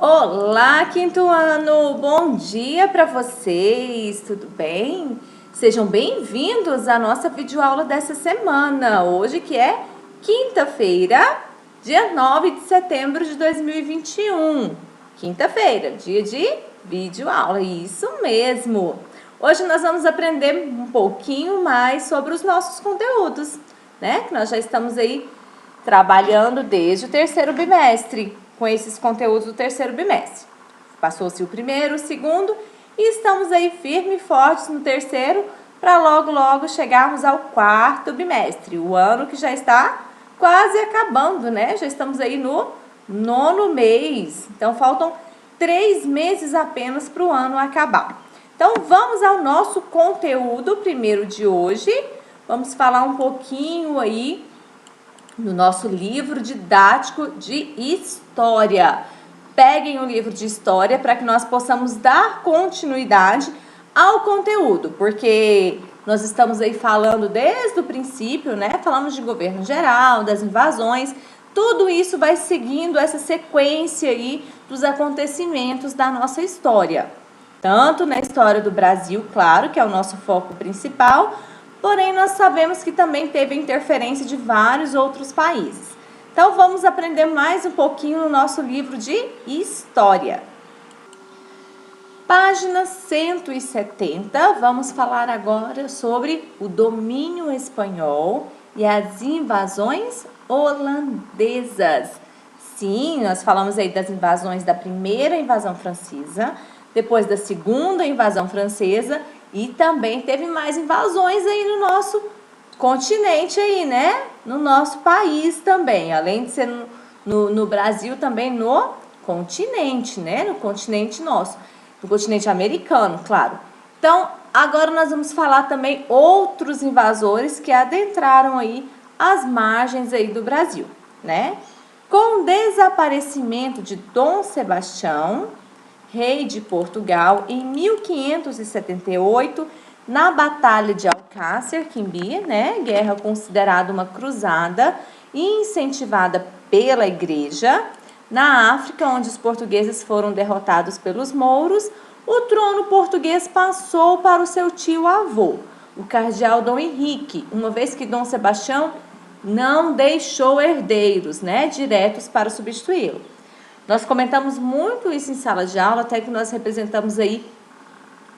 Olá, quinto ano! Bom dia para vocês, tudo bem? Sejam bem-vindos à nossa videoaula dessa semana, hoje que é quinta-feira, dia 9 de setembro de 2021. Quinta-feira, dia de videoaula, isso mesmo! Hoje nós vamos aprender um pouquinho mais sobre os nossos conteúdos, né? Que nós já estamos aí trabalhando desde o terceiro bimestre com esses conteúdos do terceiro bimestre. Passou-se o primeiro, o segundo e estamos aí firmes e fortes no terceiro para logo chegarmos ao quarto bimestre, o ano que já está quase acabando, né? Já estamos aí no nono mês, então faltam 3 meses apenas para o ano acabar. Então vamos ao nosso conteúdo primeiro de hoje, vamos falar um pouquinho aí no nosso livro didático de história. Peguem o livro de história para que nós possamos dar continuidade ao conteúdo, porque nós estamos aí falando desde o princípio, né? Falamos de governo geral, das invasões, tudo isso vai seguindo essa sequência aí dos acontecimentos da nossa história. Tanto na história do Brasil, claro, que é o nosso foco principal, porém, nós sabemos que também teve interferência de vários outros países. Então, vamos aprender mais um pouquinho no nosso livro de História. Página 170, vamos falar agora sobre o domínio espanhol e as invasões holandesas. Sim, nós falamos aí das invasões da primeira invasão francesa, depois da segunda invasão francesa e também teve mais invasões aí no nosso continente aí, né? No nosso país também, além de ser no Brasil, também no continente, né? No continente nosso, no continente americano, claro. Então, agora nós vamos falar também outros invasores que adentraram aí as margens aí do Brasil, né? Com o desaparecimento de Dom Sebastião, rei de Portugal, em 1578, na Batalha de Alcácer Quibir, né? Guerra considerada uma cruzada e incentivada pela Igreja. Na África, onde os portugueses foram derrotados pelos mouros, o trono português passou para o seu tio-avô, o cardeal Dom Henrique, uma vez que Dom Sebastião não deixou herdeiros, né, diretos para substituí-lo. Nós comentamos muito isso em sala de aula, até que nós representamos aí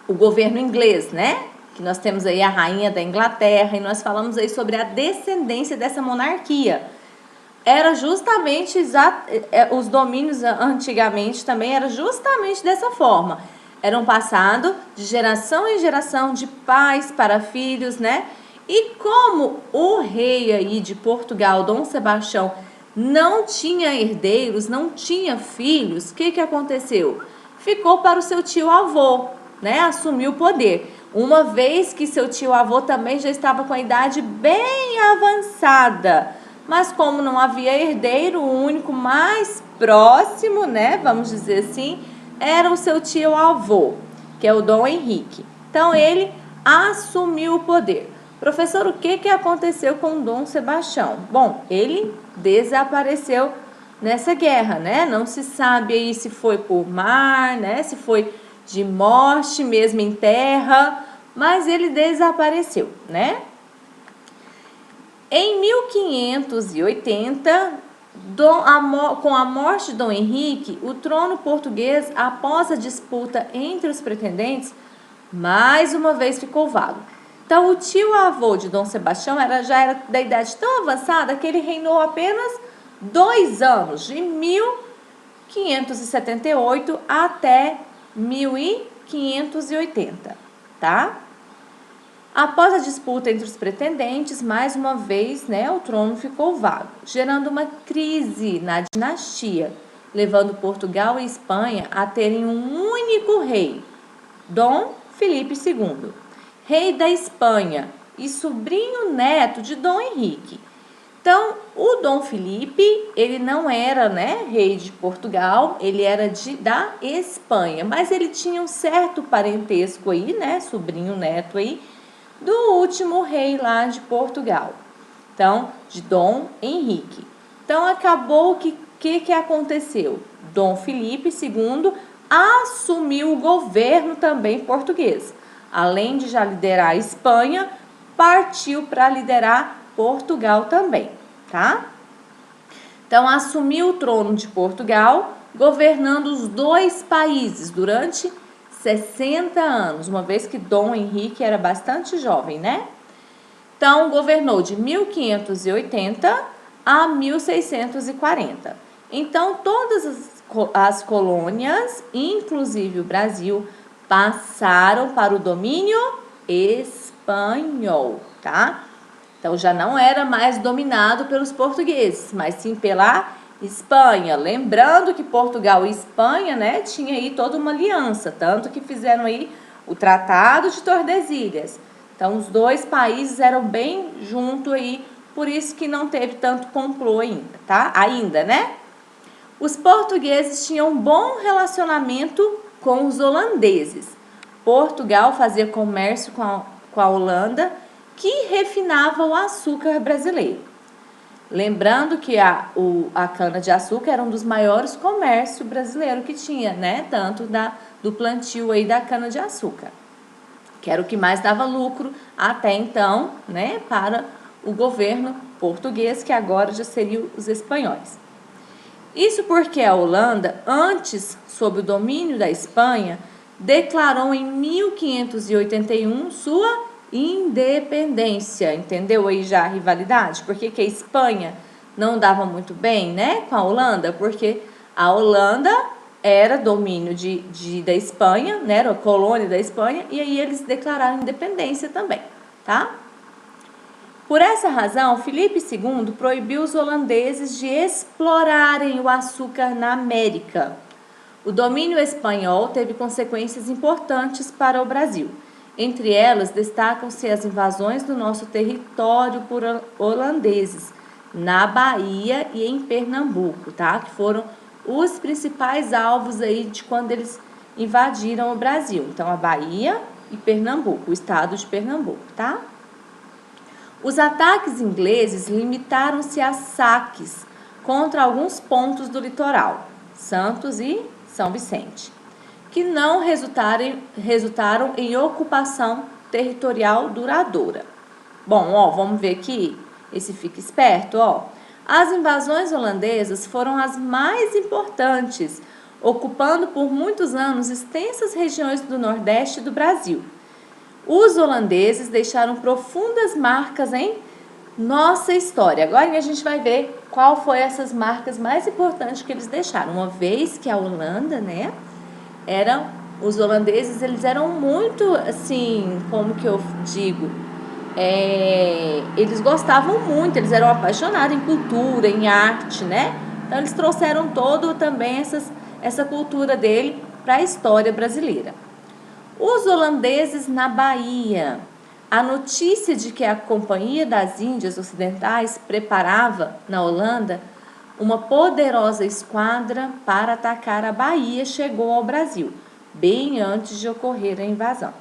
o governo inglês, né? Que nós temos aí a rainha da Inglaterra e nós falamos aí sobre a descendência dessa monarquia. Era justamente, os domínios antigamente também era justamente dessa forma. Eram passados de geração em geração, de pais para filhos, né? E como o rei aí de Portugal, Dom Sebastião, não tinha herdeiros, não tinha filhos, o que aconteceu? Ficou para o seu tio-avô, né? Assumiu o poder. Uma vez que seu tio-avô também já estava com a idade bem avançada. Mas como não havia herdeiro, o único mais próximo, né? Vamos dizer assim, era o seu tio-avô, que é o Dom Henrique. Então, ele assumiu o poder. Professor, o que aconteceu com Dom Sebastião? Bom, ele desapareceu nessa guerra, né? Não se sabe aí se foi por mar, né? Se foi de morte mesmo em terra, mas ele desapareceu, né? Em 1580, com a morte de Dom Henrique, o trono português, após a disputa entre os pretendentes, mais uma vez ficou vago. Então, o tio-avô de Dom Sebastião já era da idade tão avançada que ele reinou apenas 2 anos, de 1578 até 1580, tá? Após a disputa entre os pretendentes, mais uma vez, né, o trono ficou vago, gerando uma crise na dinastia, levando Portugal e Espanha a terem um único rei, Dom Filipe II, rei da Espanha e sobrinho neto de Dom Henrique. Então, o Dom Filipe, ele não era, né, rei de Portugal, ele era da Espanha, mas ele tinha um certo parentesco aí, né, sobrinho neto aí, do último rei lá de Portugal, então, de Dom Henrique. Então, acabou que aconteceu? Dom Filipe II assumiu o governo também português. Além de já liderar a Espanha, partiu para liderar Portugal também, tá? Então, assumiu o trono de Portugal, governando os dois países durante 60 anos, uma vez que Dom Henrique era bastante jovem, né? Então, governou de 1580 a 1640. Então, todas as colônias, inclusive o Brasil, passaram para o domínio espanhol, tá? Então, já não era mais dominado pelos portugueses, mas sim pela Espanha. Lembrando que Portugal e Espanha, né, tinha aí toda uma aliança, tanto que fizeram aí o Tratado de Tordesilhas. Então, os dois países eram bem juntos aí, por isso que não teve tanto complô ainda, tá? Ainda, né? Os portugueses tinham um bom relacionamento com os holandeses. Portugal fazia comércio com a Holanda, que refinava o açúcar brasileiro. Lembrando que a cana-de-açúcar era um dos maiores comércios brasileiros que tinha, né? Tanto do plantio aí da cana-de-açúcar, que era o que mais dava lucro até então, né? Para o governo português, que agora já seriam os espanhóis. Isso porque a Holanda, antes, sob o domínio da Espanha, declarou em 1581 sua independência. Entendeu aí já a rivalidade? Porque que a Espanha não dava muito bem, né, com a Holanda? Porque a Holanda era domínio da Espanha, né, era a colônia da Espanha, e aí eles declararam independência também, tá? Por essa razão, Filipe II proibiu os holandeses de explorarem o açúcar na América. O domínio espanhol teve consequências importantes para o Brasil. Entre elas, destacam-se as invasões do nosso território por holandeses, na Bahia e em Pernambuco, tá? Que foram os principais alvos aí de quando eles invadiram o Brasil. Então, a Bahia e Pernambuco, o estado de Pernambuco, tá? Os ataques ingleses limitaram-se a saques contra alguns pontos do litoral, Santos e São Vicente, que não resultaram em ocupação territorial duradoura. Bom, ó, vamos ver aqui, esse fica esperto, ó. As invasões holandesas foram as mais importantes, ocupando por muitos anos extensas regiões do Nordeste do Brasil. Os holandeses deixaram profundas marcas em nossa história. Agora a gente vai ver qual foi essas marcas mais importantes que eles deixaram. Uma vez que a Holanda, né, os holandeses, eles eram muito, assim, como que eu digo, eles gostavam muito, eles eram apaixonados em cultura, em arte, né? Então eles trouxeram também essa cultura dele para a história brasileira. Os holandeses na Bahia. A notícia de que a Companhia das Índias Ocidentais preparava, na Holanda, uma poderosa esquadra para atacar a Bahia chegou ao Brasil, bem antes de ocorrer a invasão.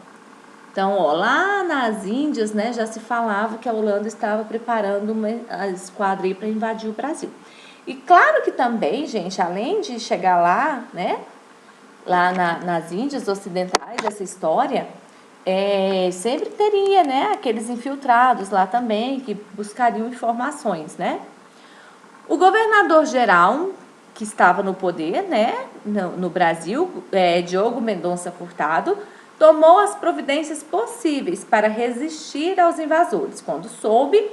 Então, ó, lá nas Índias, né, já se falava que a Holanda estava preparando uma esquadra para invadir o Brasil. E claro que também, gente, além de chegar lá, né, lá nas Índias Ocidentais, essa história, sempre teria, né, aqueles infiltrados lá também que buscariam informações, né? O governador-geral que estava no poder, né, no Brasil, Diogo Mendonça Furtado, tomou as providências possíveis para resistir aos invasores. Quando soube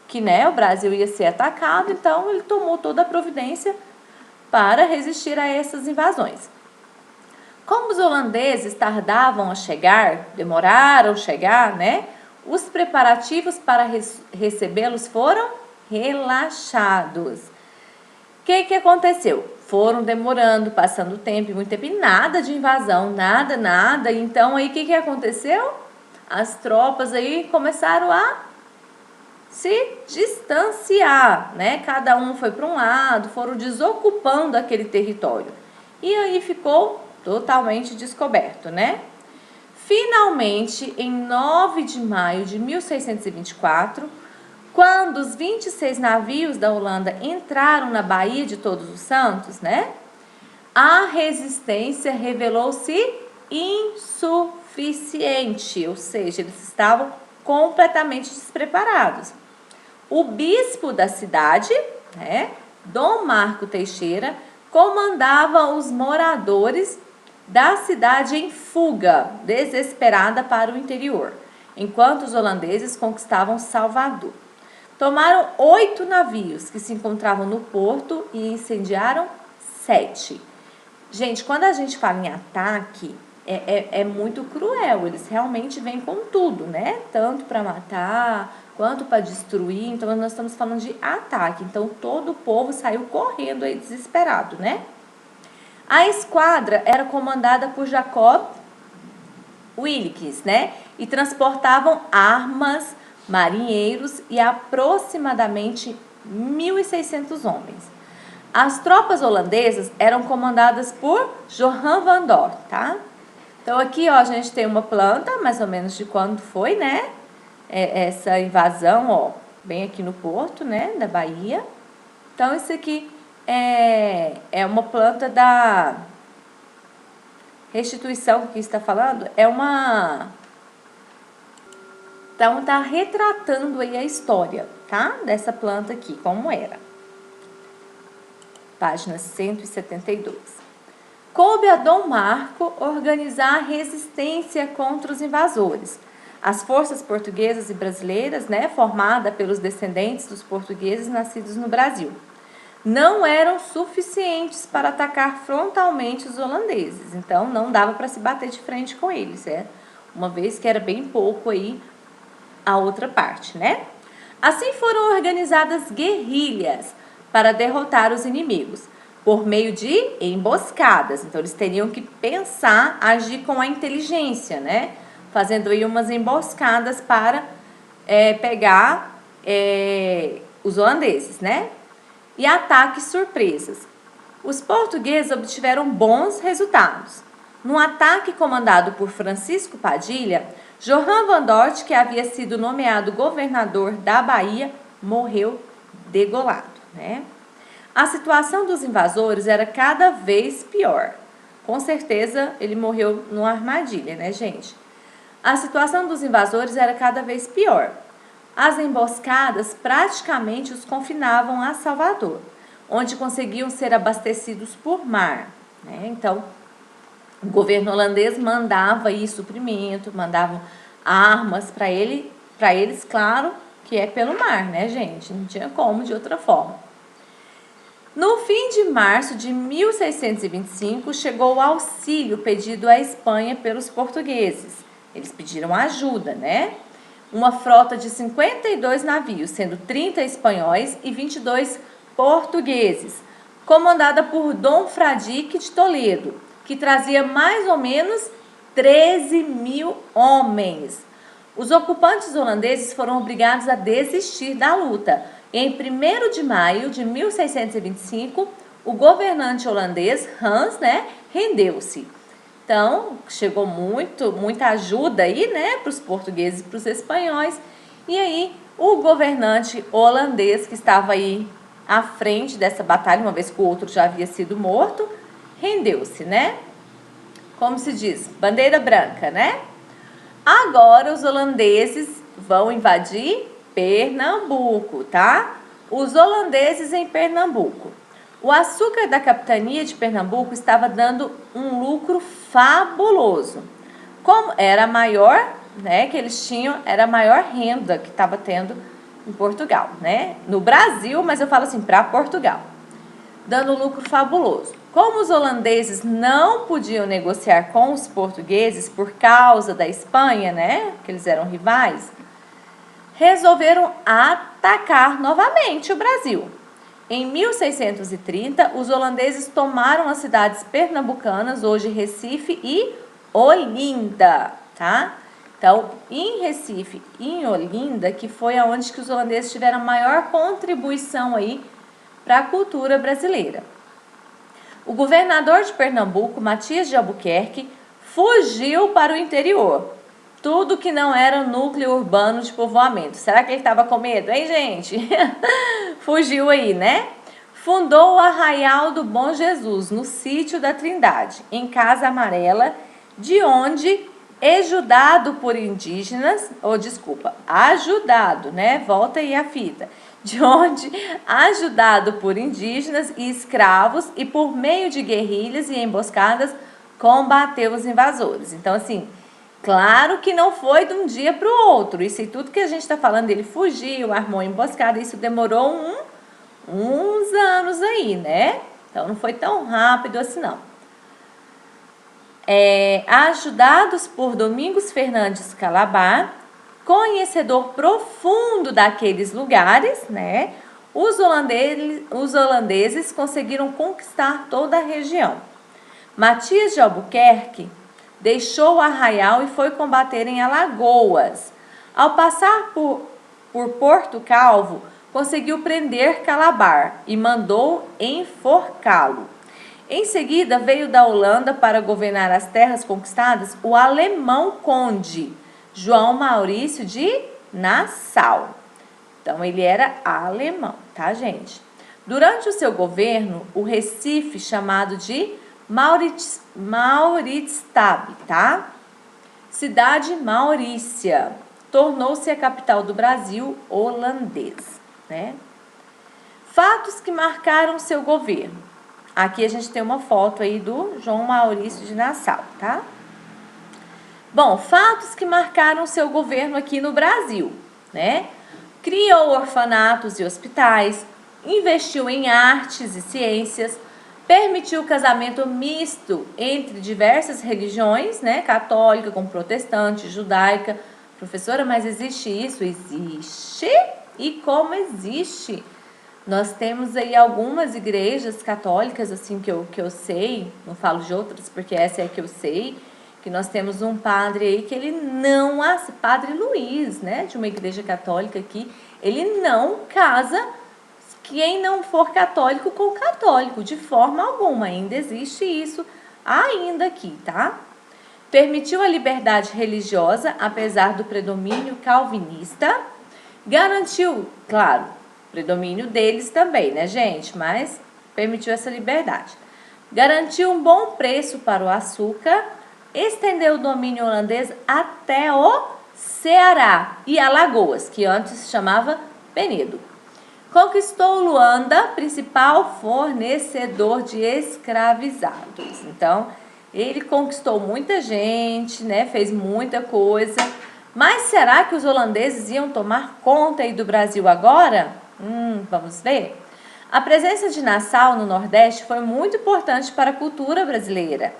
que, né, o Brasil ia ser atacado, então ele tomou toda a providência para resistir a essas invasões. Como os holandeses tardavam a chegar, demoraram a chegar, né? Os preparativos para recebê-los foram relaxados. O que aconteceu? Foram demorando, passando tempo, muito tempo, e nada de invasão, nada. Então, aí, o que aconteceu? As tropas aí começaram a se distanciar, né? Cada um foi para um lado, foram desocupando aquele território. E aí ficou totalmente descoberto, né? Finalmente, em 9 de maio de 1624, quando os 26 navios da Holanda entraram na Baía de Todos os Santos, né? a resistência revelou-se insuficiente, ou seja, eles estavam completamente despreparados. O bispo da cidade, né, Dom Marco Teixeira, comandava os moradores da cidade em fuga, desesperada para o interior, enquanto os holandeses conquistavam Salvador. Tomaram 8 navios que se encontravam no porto e incendiaram 7. Gente, quando a gente fala em ataque, é muito cruel. Eles realmente vêm com tudo, né? Tanto para matar, quanto para destruir. Então, nós estamos falando de ataque. Então, todo o povo saiu correndo aí, desesperado, né? A esquadra era comandada por Jacob Wilkes, né? E transportavam armas, marinheiros e aproximadamente 1.600 homens. As tropas holandesas eram comandadas por Johan van Dort, tá? Então aqui, ó, a gente tem uma planta, mais ou menos de quando foi, né? Essa invasão, ó, bem aqui no porto, né, da Bahia. Então isso aqui é uma planta da restituição que está falando, então tá retratando aí a história, tá? Dessa planta aqui, como era. Página 172. Coube a Dom Marco organizar a resistência contra os invasores. As forças portuguesas e brasileiras, né, formada pelos descendentes dos portugueses nascidos no Brasil, não eram suficientes para atacar frontalmente os holandeses. Então, não dava para se bater de frente com eles, uma vez que era bem pouco aí a outra parte, né? Assim foram organizadas guerrilhas para derrotar os inimigos, por meio de emboscadas. Então, eles teriam que pensar, agir com a inteligência, né? Fazendo aí umas emboscadas para pegar os holandeses, né? E ataques surpresas. Os portugueses obtiveram bons resultados. Num ataque comandado por Francisco Padilha, Johan van Dort, que havia sido nomeado governador da Bahia, morreu degolado, né? A situação dos invasores era cada vez pior. Com certeza ele morreu numa armadilha, né, gente? A situação dos invasores era cada vez pior. As emboscadas praticamente os confinavam a Salvador, onde conseguiam ser abastecidos por mar, né? Então, o governo holandês mandava aí suprimento, mandavam armas para eles, claro, que é pelo mar, né, gente? Não tinha como de outra forma. No fim de março de 1625, chegou o auxílio pedido à Espanha pelos portugueses. Eles pediram ajuda, né? Uma frota de 52 navios, sendo 30 espanhóis e 22 portugueses, comandada por Dom Fradique de Toledo, que trazia mais ou menos 13.000 homens. Os ocupantes holandeses foram obrigados a desistir da luta. Em 1º de maio de 1625, o governante holandês Hans, né, rendeu-se. Então, chegou muita ajuda aí, né, para os portugueses e para os espanhóis. E aí, o governante holandês, que estava aí à frente dessa batalha, uma vez que o outro já havia sido morto, rendeu-se, né? Como se diz, bandeira branca, né? Agora os holandeses vão invadir Pernambuco, tá? Os holandeses em Pernambuco. O açúcar da capitania de Pernambuco estava dando um lucro fabuloso. Como era maior, né, que eles tinham, era a maior renda que estava tendo em Portugal, né? No Brasil, mas eu falo assim, para Portugal. Dando um lucro fabuloso. Como os holandeses não podiam negociar com os portugueses por causa da Espanha, né, que eles eram rivais, resolveram atacar novamente o Brasil. Em 1630, os holandeses tomaram as cidades pernambucanas, hoje Recife e Olinda, tá? Então, em Recife e em Olinda, que foi aonde que os holandeses tiveram a maior contribuição aí para a cultura brasileira. O governador de Pernambuco, Matias de Albuquerque, fugiu para o interior. Tudo que não era núcleo urbano de povoamento. Será que ele estava com medo, hein, gente? Fugiu aí, né? Fundou o Arraial do Bom Jesus, no sítio da Trindade, em Casa Amarela, de onde, ajudado, né? Volta aí a fita. De onde, ajudado por indígenas e escravos e por meio de guerrilhas e emboscadas, combateu os invasores. Então, assim, claro que não foi de um dia para o outro. Isso e tudo que a gente está falando, ele fugiu, armou emboscada, isso demorou uns anos aí, né? Então, não foi tão rápido assim, não. Ajudados por Domingos Fernandes Calabar, conhecedor profundo daqueles lugares, né? Os holandeses conseguiram conquistar toda a região. Matias de Albuquerque deixou o Arraial e foi combater em Alagoas. Ao passar por Porto Calvo, conseguiu prender Calabar e mandou enforcá-lo. Em seguida, veio da Holanda para governar as terras conquistadas o alemão conde João Maurício de Nassau. Então, ele era alemão, tá, gente? Durante o seu governo, o Recife, chamado de Mauritstab, tá? Cidade Maurícia, tornou-se a capital do Brasil holandês, né? Fatos que marcaram seu governo. Aqui a gente tem uma foto aí do João Maurício de Nassau, tá? Bom, fatos que marcaram seu governo aqui no Brasil, né? Criou orfanatos e hospitais, investiu em artes e ciências, permitiu o casamento misto entre diversas religiões, né? Católica com protestante, judaica. Professora, mas existe isso? Existe. E como existe? Nós temos aí algumas igrejas católicas, assim, que eu sei, não falo de outras, porque essa é a que eu sei, que nós temos um padre aí que ele não, Padre Luiz, né, de uma igreja católica aqui, ele não casa quem não for católico com católico, de forma alguma, ainda existe isso ainda aqui, tá? Permitiu a liberdade religiosa, apesar do predomínio calvinista, garantiu, claro, predomínio deles também, né, gente? Mas permitiu essa liberdade. Garantiu um bom preço para o açúcar, estendeu o domínio holandês até o Ceará e Alagoas, que antes se chamava Penedo. Conquistou Luanda, principal fornecedor de escravizados. Então, ele conquistou muita gente, né? Fez muita coisa. Mas será que os holandeses iam tomar conta aí do Brasil agora? Vamos ver. A presença de Nassau no Nordeste foi muito importante para a cultura brasileira.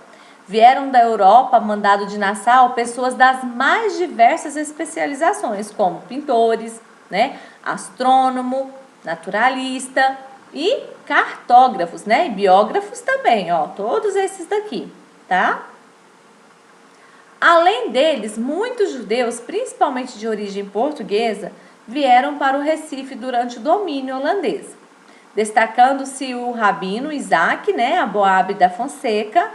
Vieram da Europa, mandado de Nassau, pessoas das mais diversas especializações, como pintores, né, astrônomo, naturalista e cartógrafos, né, e biógrafos também, ó, todos esses daqui, tá? Além deles, muitos judeus, principalmente de origem portuguesa, vieram para o Recife durante o domínio holandês, destacando-se o rabino Isaac, né, Aboab da Fonseca,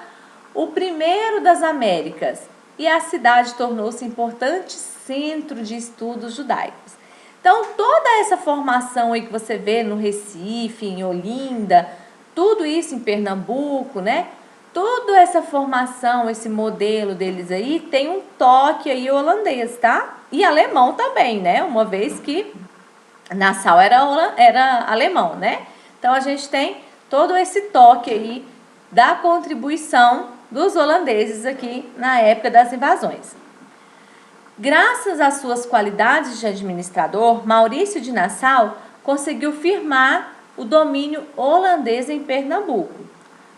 o primeiro das Américas, e a cidade tornou-se importante centro de estudos judaicos. Então, toda essa formação aí que você vê no Recife, em Olinda, tudo isso em Pernambuco, né? Toda essa formação, esse modelo deles aí, tem um toque aí holandês, tá? E alemão também, né? Uma vez que Nassau era alemão, né? Então, a gente tem todo esse toque aí da contribuição dos holandeses aqui na época das invasões. Graças às suas qualidades de administrador, Maurício de Nassau conseguiu firmar o domínio holandês em Pernambuco.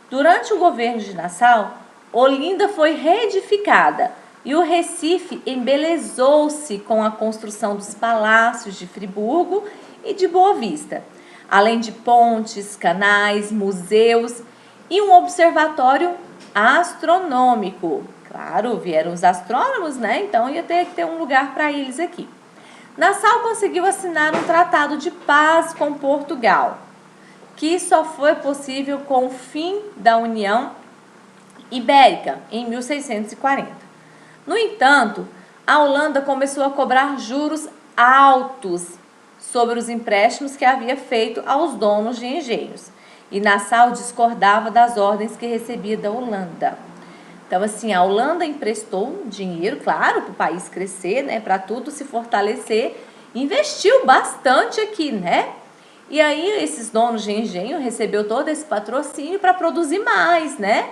Durante o governo de Nassau, Olinda foi reedificada e o Recife embelezou-se com a construção dos palácios de Friburgo e de Boa Vista, além de pontes, canais, museus e um observatório astronômico. Claro, vieram os astrônomos, né? Então ia ter que ter um lugar para eles aqui. Nassau conseguiu assinar um tratado de paz com Portugal, que só foi possível com o fim da União Ibérica, em 1640. No entanto, a Holanda começou a cobrar juros altos sobre os empréstimos que havia feito aos donos de engenhos. e Nassau discordava das ordens que recebia da Holanda. Então, assim, a Holanda emprestou dinheiro, claro, para o país crescer, né, para tudo se fortalecer, investiu bastante aqui, né? E aí esses donos de engenho recebeu todo esse patrocínio para produzir mais, né?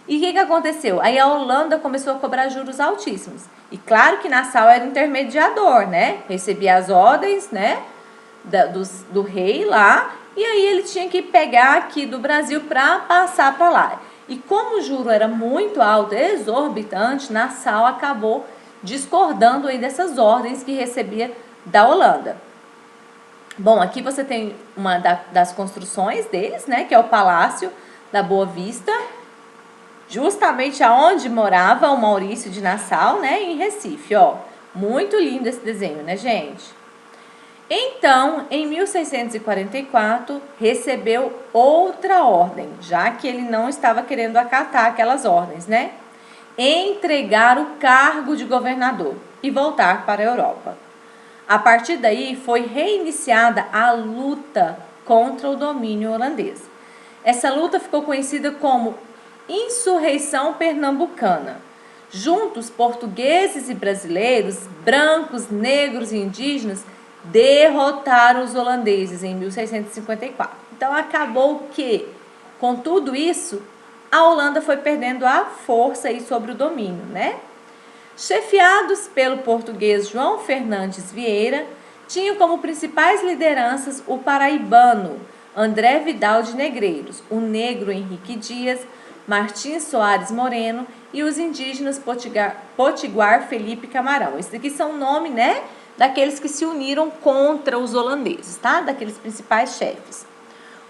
E o que aconteceu? Aí a Holanda começou a cobrar juros altíssimos. E claro que Nassau era intermediador, né? Recebia as ordens, né, do rei lá, e aí ele tinha que pegar aqui do Brasil para passar para lá. E como o juro era muito alto, exorbitante, Nassau acabou discordando aí dessas ordens que recebia da Holanda. Bom, aqui você tem uma das construções deles, né, que é o Palácio da Boa Vista, justamente aonde morava o Maurício de Nassau, né, em Recife, ó. Muito lindo esse desenho, né, gente? Então, em 1644, recebeu outra ordem, já que ele não estava querendo acatar aquelas ordens, né? Entregar o cargo de governador e voltar para a Europa. A partir daí, foi reiniciada a luta contra o domínio holandês. Essa luta ficou conhecida como Insurreição Pernambucana. Juntos, portugueses e brasileiros, brancos, negros e indígenas, derrotaram os holandeses em 1654. Então, acabou que, com tudo isso, a Holanda foi perdendo a força aí sobre o domínio, né? Chefiados pelo português João Fernandes Vieira, tinham como principais lideranças o paraibano André Vidal de Negreiros, o negro Henrique Dias, Martins Soares Moreno e os indígenas Potiguar Felipe Camarão. Esses aqui são o nome, né, daqueles que se uniram contra os holandeses, tá? Daqueles principais chefes.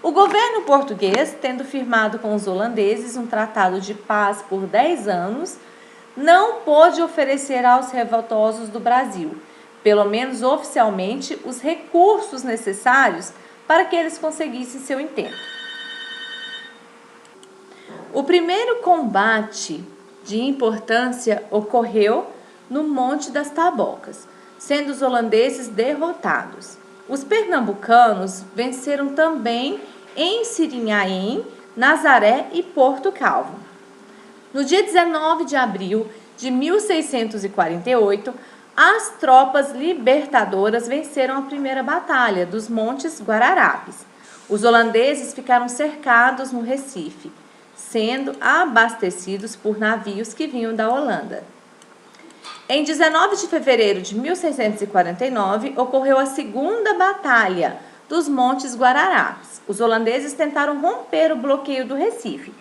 O governo português, tendo firmado com os holandeses um tratado de paz por 10 anos, não pôde oferecer aos revoltosos do Brasil, pelo menos oficialmente, os recursos necessários para que eles conseguissem seu intento. O primeiro combate de importância ocorreu no Monte das Tabocas, sendo os holandeses derrotados. Os pernambucanos venceram também em Sirinhaém, Nazaré e Porto Calvo. No dia 19 de abril de 1648, as tropas libertadoras venceram a primeira batalha dos Montes Guararapes. Os holandeses ficaram cercados no Recife, sendo abastecidos por navios que vinham da Holanda. Em 19 de fevereiro de 1649, ocorreu a segunda batalha dos Montes Guararapes. Os holandeses tentaram romper o bloqueio do Recife,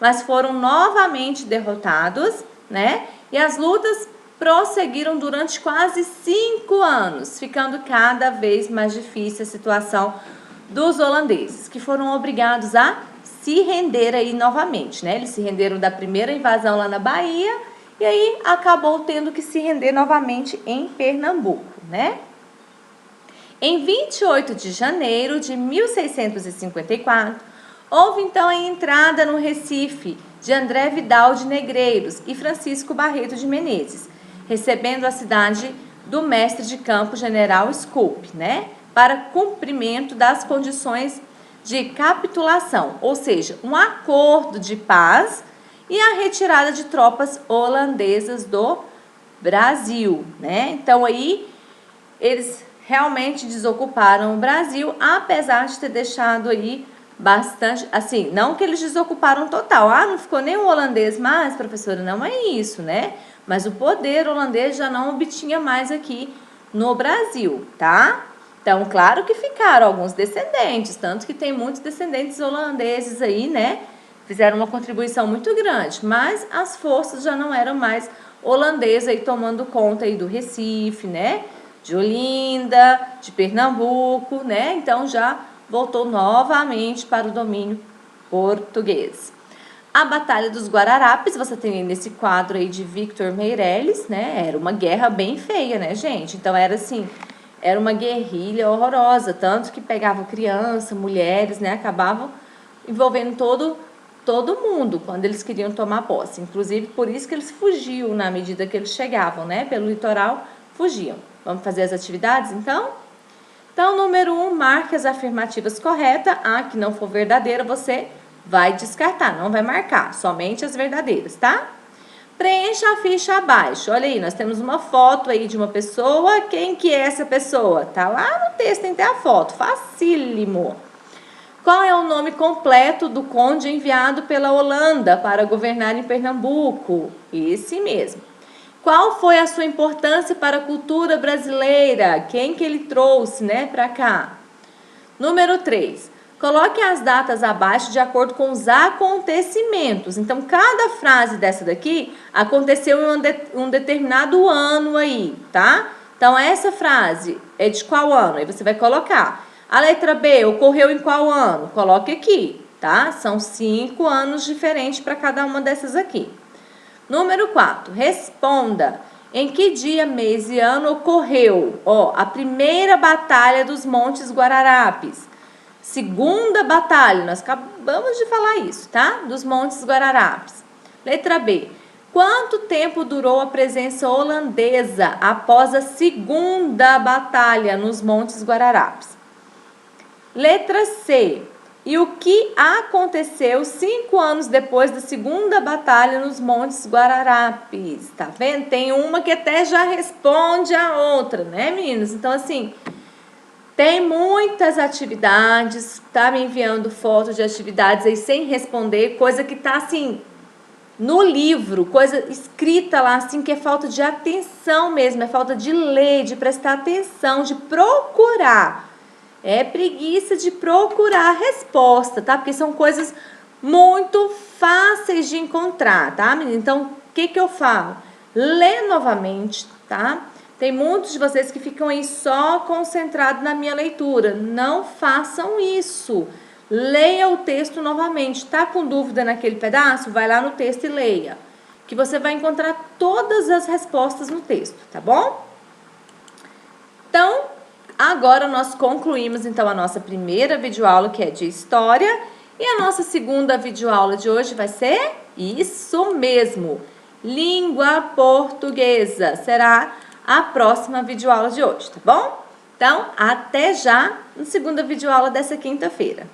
mas foram novamente derrotados, né? E as lutas prosseguiram durante quase 5 anos, ficando cada vez mais difícil a situação dos holandeses, que foram obrigados a se render aí novamente, né? Eles se renderam da primeira invasão lá na Bahia e aí acabou tendo que se render novamente em Pernambuco, né? Em 28 de janeiro de 1654, houve então a entrada no Recife de André Vidal de Negreiros e Francisco Barreto de Menezes, recebendo a cidade do mestre de campo general Scope, né? Para cumprimento das condições de capitulação, ou seja, um acordo de paz e a retirada de tropas holandesas do Brasil, né? Então aí eles realmente desocuparam o Brasil, apesar de ter deixado aí bastante, assim, não que eles desocuparam total, não ficou nem o holandês mais, professora, não é isso, né? Mas o poder holandês já não obtinha mais aqui no Brasil, tá? Então, claro que ficaram alguns descendentes, tanto que tem muitos descendentes holandeses aí, né? Fizeram uma contribuição muito grande, mas as forças já não eram mais holandesas aí tomando conta aí do Recife, né? De Olinda, de Pernambuco, né? Então, já voltou novamente para o domínio português. A Batalha dos Guararapes, você tem nesse quadro aí de Victor Meirelles, né? Era uma guerra bem feia, né, gente? Então, era assim, era uma guerrilha horrorosa, tanto que pegava criança, mulheres, né? Acabavam envolvendo todo mundo quando eles queriam tomar posse. Inclusive, por isso que eles fugiam na medida que eles chegavam, né? Pelo litoral, fugiam. Vamos fazer as atividades, então? Então, número 1, marque as afirmativas corretas. A que não for verdadeira, você vai descartar, não vai marcar, somente as verdadeiras, tá? Preencha a ficha abaixo. Olha aí, nós temos uma foto aí de uma pessoa. Quem que é essa pessoa? Tá lá no texto, tem até a foto. Facílimo. Qual é o nome completo do conde enviado pela Holanda para governar em Pernambuco? Esse mesmo. Qual foi a sua importância para a cultura brasileira? Quem que ele trouxe, né, para cá? Número 3. Coloque as datas abaixo de acordo com os acontecimentos. Então, cada frase dessa daqui aconteceu em um determinado ano aí, tá? Então, essa frase é de qual ano? Aí você vai colocar. A letra B ocorreu em qual ano? Coloque aqui, tá? São 5 anos diferentes para cada uma dessas aqui. Número 4. Responda. Em que dia, mês e ano ocorreu, a primeira batalha dos Montes Guararapes? Segunda batalha, nós acabamos de falar isso, tá? Dos Montes Guararapes. Letra B. Quanto tempo durou a presença holandesa após a segunda batalha nos Montes Guararapes? Letra C. E o que aconteceu 5 anos depois da segunda batalha nos Montes Guararapes? Tá vendo? Tem uma que até já responde a outra, né, meninos? Então, assim, tem muitas atividades, tá me enviando fotos de atividades aí sem responder, coisa que tá, assim, no livro, coisa escrita lá, assim, que é falta de atenção mesmo, é falta de ler, de prestar atenção, de procurar. É preguiça de procurar a resposta, tá? Porque são coisas muito fáceis de encontrar, tá, menina? Então, o que eu falo? Lê novamente, tá? Tem muitos de vocês que ficam aí só concentrados na minha leitura. Não façam isso. Leia o texto novamente. Tá com dúvida naquele pedaço? Vai lá no texto e leia. Que você vai encontrar todas as respostas no texto, tá bom? Então, agora nós concluímos então a nossa primeira videoaula, que é de história, e a nossa segunda videoaula de hoje vai ser isso mesmo, língua portuguesa. Será a próxima videoaula de hoje, tá bom? Então, até já na segunda videoaula dessa quinta-feira.